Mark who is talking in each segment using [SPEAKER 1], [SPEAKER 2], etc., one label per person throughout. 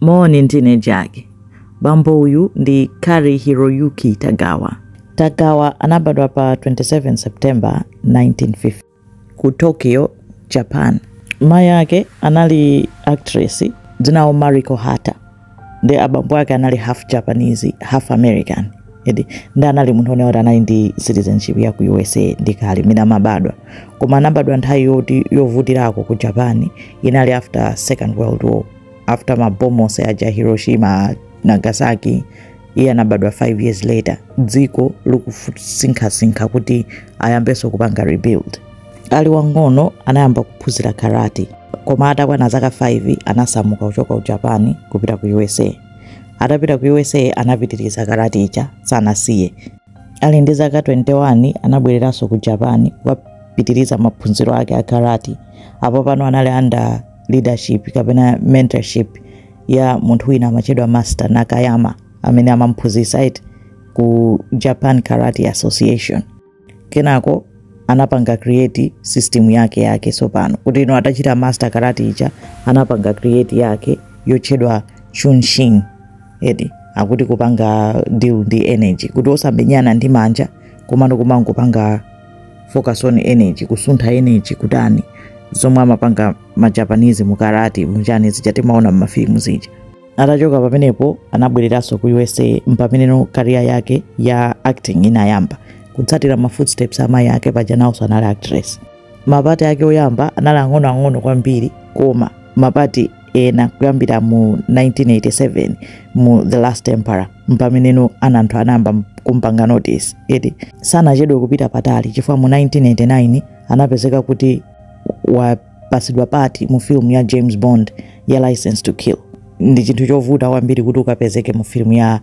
[SPEAKER 1] Mo ni teenager yake. Bambo uyu ndi Kari Hiroyuki Tagawa. Tagawa anabadwa pa 27 September 1950 ku Tokyo, Japan. Mama yake anali actress dzina Mariko Hata. Nde abambo yake anali half Japanese, half American. Edi nda anali munthu onewa anali ndi citizenship ya ku USA ndikali mina mabadwa. Koma anabadwa nthawi yoti yovutirako ku Japan inali after Second World War. After mabomu ya Hiroshima, Nagasaki, iye anabadwa 5 years later. Dziko lukusinkhasinkha kuti ayambeso kupanga rebuild. Ali wang'ono anayamba kuphunzira karate. Koma atakwana zaka 5 anasamuka kuchoka ku Japan kupita ku USA. Atapita ku USA anapitiriza karate icha sanasiye. Ali ndi zaka 21 anabwereranso ku Japan kukapitiriza maphunziro ake a karate. Apo pano anali under leadership kapena mentorship ya munthu wina amachedwa Master Nakayama amene amamphunzitsa ku Japan Karate Association. Kenako anapanga create system yake sopano kuti ino atachita master karate icha anapanga create yake yochedwa Chunshin. Edi akuti kupanga deal ndi energy kuti osamenyana ndi manja komano kupanga focus on energy, kusuntha energy kutani zomwe amapanga ma Japanese mu karate munjani zichati maona mafilimu zija. Atachoka pamenepo anabwereranso ku USA mpameneno career yake ya acting inayamba kutsatira ma footsteps ama yake pajanauso anali actress. Mapati yake oyamba anali ang'ono kwambiri koma mapati ena kuyambira mu 1987 mu The Last Emperor mpameneno anthu anamba kumpanga notice. Edi sanachedwe kupita patali chifukwa mu 1989 anapezeka kuti wapasidwa pati mu film ya James Bond ya License to Kill. Ndi chinthu chovuta kwambiri kuti ukapezeke mu film ya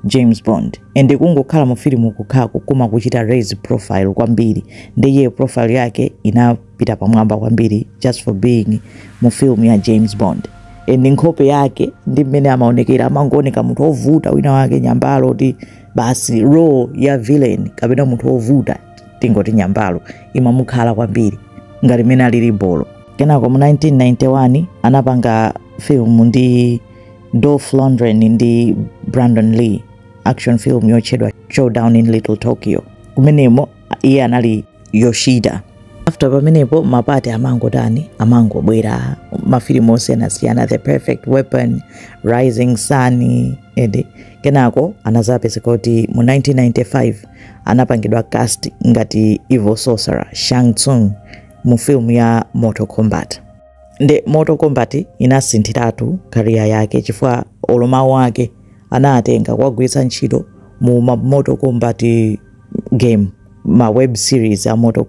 [SPEAKER 1] James Bond. Ende kungokhala mu film kukhako kuma kuchita raise profile kwambiri. Ndiye profile yake inapita pamwamba kwambiri just for being mu film ya James Bond. Ende nkhope yake ndi mmene amaonekera amangooneka munthu ovuta wina wake nyambalo ti basi role ya villain kapena munthu ovuta tingoti nyambalo imamukhala kwambiri ngati mena alili bolo. Kenako mu 1991 anapanga film ndi Dolph Lundgren ndi Brandon Lee, action film yochedwa Showdown in Little Tokyo. Kumenemo iye anali Yoshida. After pamenepo mapati amangobwera mafilimu osiyana The Perfect Weapon, Rising Sun. Edi kenako anazapezeka kuti mu 1995 anapangidwa cast ngati evil sorcerer Shang Tsung mu film ya Mortal Kombat. Nde Mortal Kombat inasinthiratu career yake chifukwa olomawu wake anatenga kwagwiritsa ntchito mu Mortal Kombat game, ma web series ya Mortal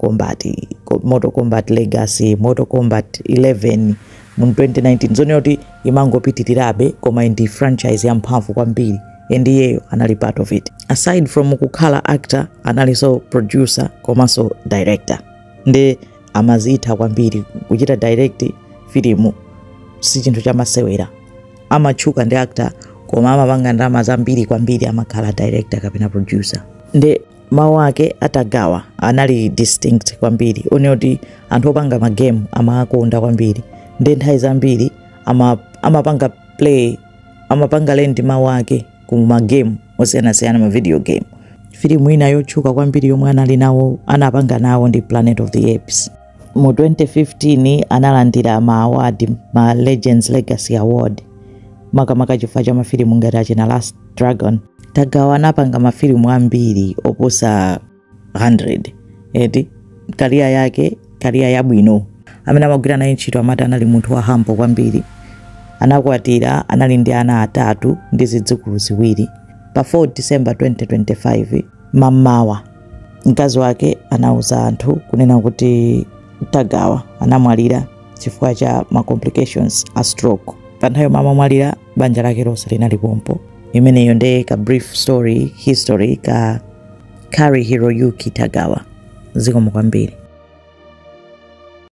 [SPEAKER 1] Kombat Legacy, Mortal Kombat 11 mu 2019 zone yoti imangopitirirabe koma ndi franchise ya mphamvu kwambiri and yeyo anali part of it. Aside from kukhala actor analiso producer komanso director. Nde amazitha kwambiri kuchita direct filimu si chinthu chamasewera. Amachuka ndi actor koma amapanga ndalama zambiri kwambiri amakhala director kapena producer. Nde mawu ake Atagawa anali distinct kwambiri. Onoti anthu opanga ma game amakonda kwambiri. Nde nthawi zambiri amapanga play, amapanga lendi mawu ake ku ma game osiyana ma video game. Filimu ina yochuka kwambiri yomwe anali nawo anapanga nawo ndi Planet of the Apes. Mu 2015 analandira ma award, ma Legends Legacy Award makamaka chifukwa cha mafilimu ngati achina Last Dragon. Tagawa anapanga mafilimu ambiri oposa 100. Edi career yake career yabwino amene amagwira naye ntchito amati anali munthu wa humble kwambiri. Anakwatira anali ndi ana atatu ndi zidzukulu ziwiri. Pa 4 December 2025 mamawa mkazi wake anauza anthu kunena kuti Tagawa anamwalira chifukwa cha ma complications a stroke. Panthayo mama mwalira banja lake lonse linali pompo. Imeneyo nde ka brief story history ka Kari Hiroyuki Tagawa. Zikomo kwambiri.